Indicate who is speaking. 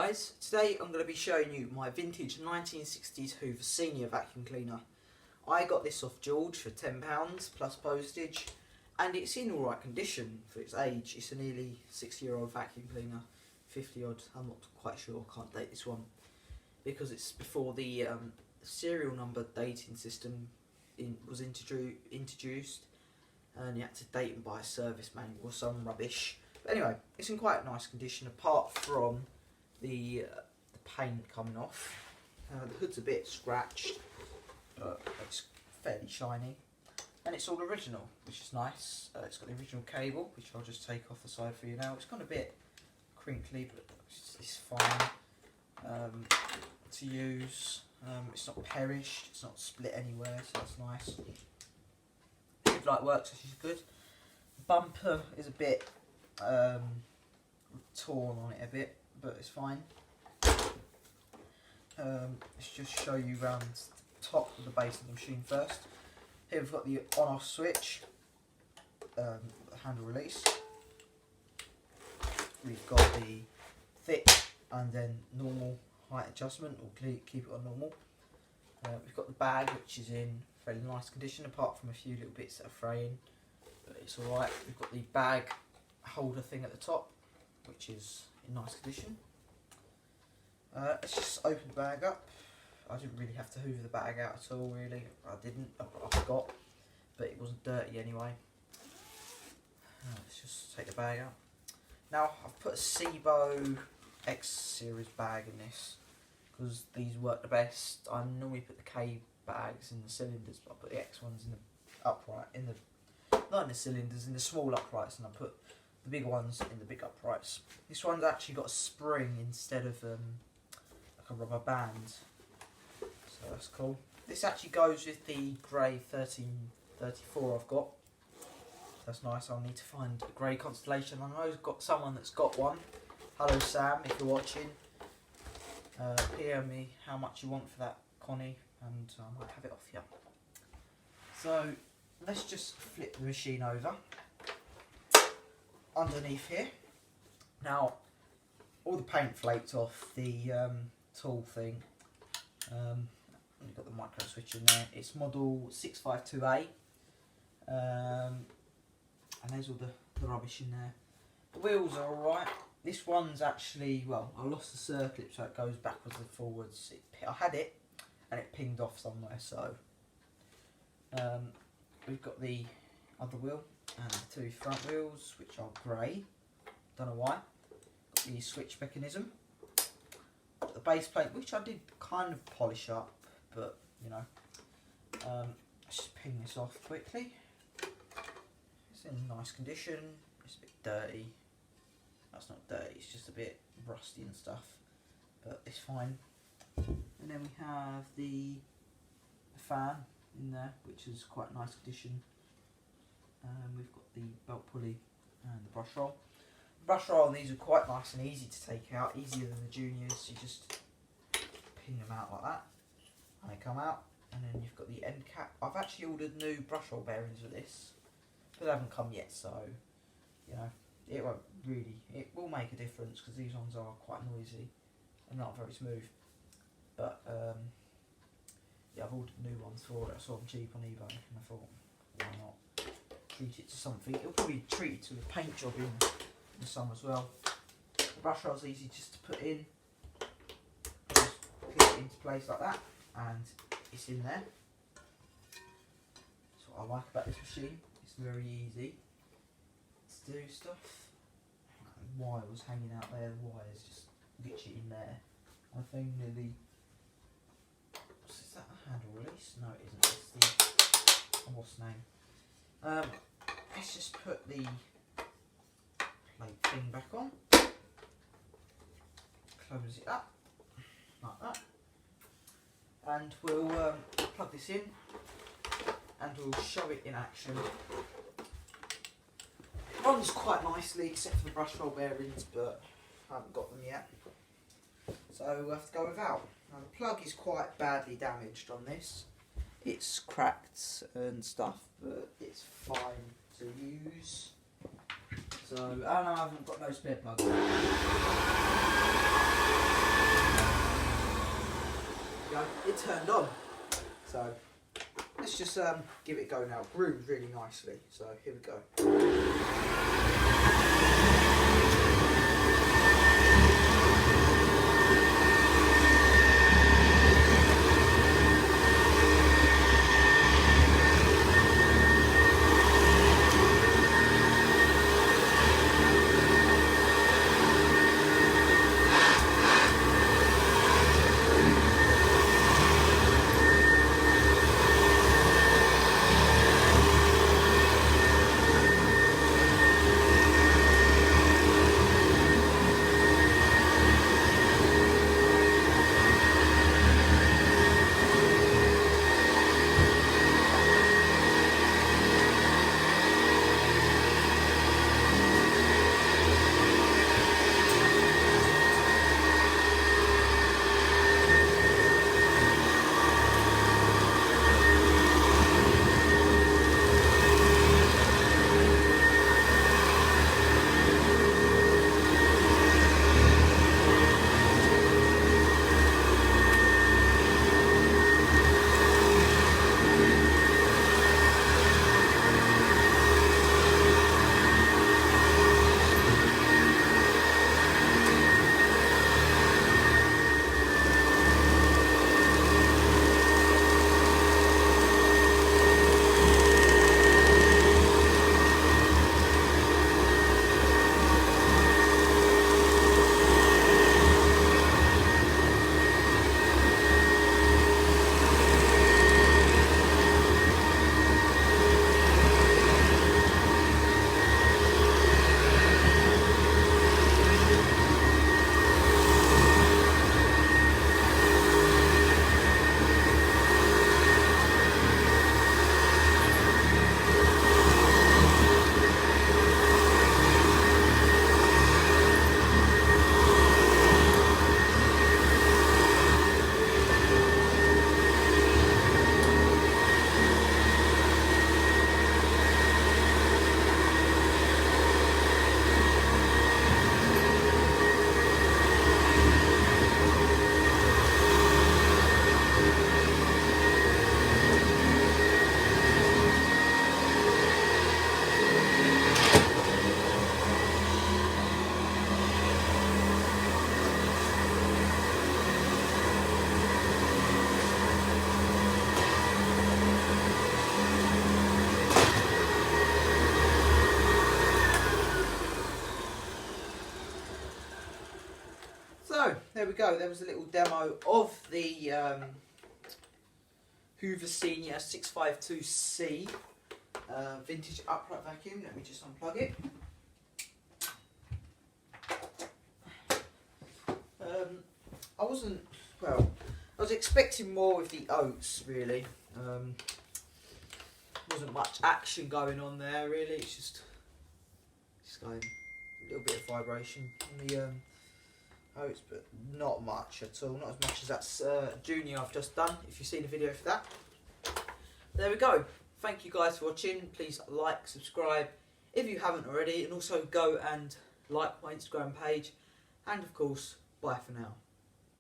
Speaker 1: guys, today I'm going to be showing you my vintage 1960s Hoover Senior vacuum cleaner. I got this off George for £10 plus postage, and it's in alright condition for its age. It's a nearly 6-year-old vacuum cleaner, 50 odd, I'm not quite sure, I can't date this one because it's before the serial number dating system was introduced, and you had to date them by a service manual or some rubbish. But anyway, it's in quite nice condition apart from the paint coming off. The hood's a bit scratched, but it's fairly shiny, and it's all original, which is nice. It's got the original cable, which I'll just take off the side for you now. It's gone a bit crinkly, but it's fine to use. It's not perished, it's not split anywhere, so that's nice. Headlight works, which is good. Bumper is a bit torn on it a bit, but it's fine. Let's just show you around the top of the base of the machine first. Here we've got the on-off switch, handle release. We've got the thick and then normal height adjustment, or keep it on normal. We've got the bag, which is in fairly nice condition apart from a few little bits that are fraying, but it's alright. We've got the bag holder thing at the top, which is in nice condition. Let's just open the bag up. I didn't really have to hoover the bag out at all, really. I forgot, but it wasn't dirty anyway. Let's just take the bag out. Now I've put a SIBO X series bag in this because these work the best. I normally put the K bags in the cylinders, but I put the X ones in the upright, not in the cylinders, in the small uprights, and I put the big ones in the big uprights. This one's actually got a spring instead of like a rubber band, so that's cool. This actually goes with the grey 1334 I've got. That's nice. I'll need to find a grey Constellation. I know I've got someone that's got one. Hello Sam, if you're watching. PM me how much you want for that, Connie, and I might have it off you. So let's just flip the machine over. Underneath here, now all the paint flaked off the tool thing. You've got the micro switch in there. It's model 652A, and there's all the rubbish in there. The wheels are alright. This one's actually, well, I lost the circlip, so it goes backwards and forwards. I had it and it pinged off somewhere, so we've got the other wheel and the two front wheels, which are grey, don't know why. Got the switch mechanism, got the base plate, which I did kind of polish up, but you know, let's just ping this off quickly. It's in nice condition. It's a bit dirty. That's not dirty, it's just a bit rusty and stuff, but it's fine. And then we have the fan in there, which is quite nice condition. We've got the belt pulley and the brush roll. The brush roll on these are quite nice and easy to take out, easier than the juniors. You just ping them out like that and they come out. And then you've got the end cap. I've actually ordered new brush roll bearings for this, but they haven't come yet, so you know, it will make a difference because these ones are quite noisy and not very smooth. But yeah, I've ordered new ones for it. I saw them cheap on eBay and I thought, why not treat it to something. It'll probably treat it to a paint job in the summer as well. The brush roll's easy just to put in. Just clip it into place like that, and it's in there. That's what I like about this machine. It's very easy to do stuff. The wire was hanging out there. The wire's just literally in there. I think nearly. Is that a handle release? No, it isn't. It's the what's the name? Let's just put the plate thing back on. Close it up like that, and we'll plug this in, and we'll show it in action. It runs quite nicely, except for the brush roll bearings, but I haven't got them yet, so we'll have to go without. Now the plug is quite badly damaged on this. It's cracked and stuff, but it's fine to use. So, oh no, I haven't got no spare plugs. It turned on. So, let's just give it a go now. It groomed really nicely. So, here we go. So, there we go. There was a little demo of the Hoover Senior 652C vintage upright vacuum. Let me just unplug it. I was expecting more with the oats, really. Wasn't much action going on there, really. It's just going a little bit of vibration on the oats, but not much at all. Not as much as that Junior I've just done, if you've seen the video for that. There we go. Thank you guys for watching. Please like, subscribe if you haven't already, and also go and like my Instagram page. And of course, bye for now.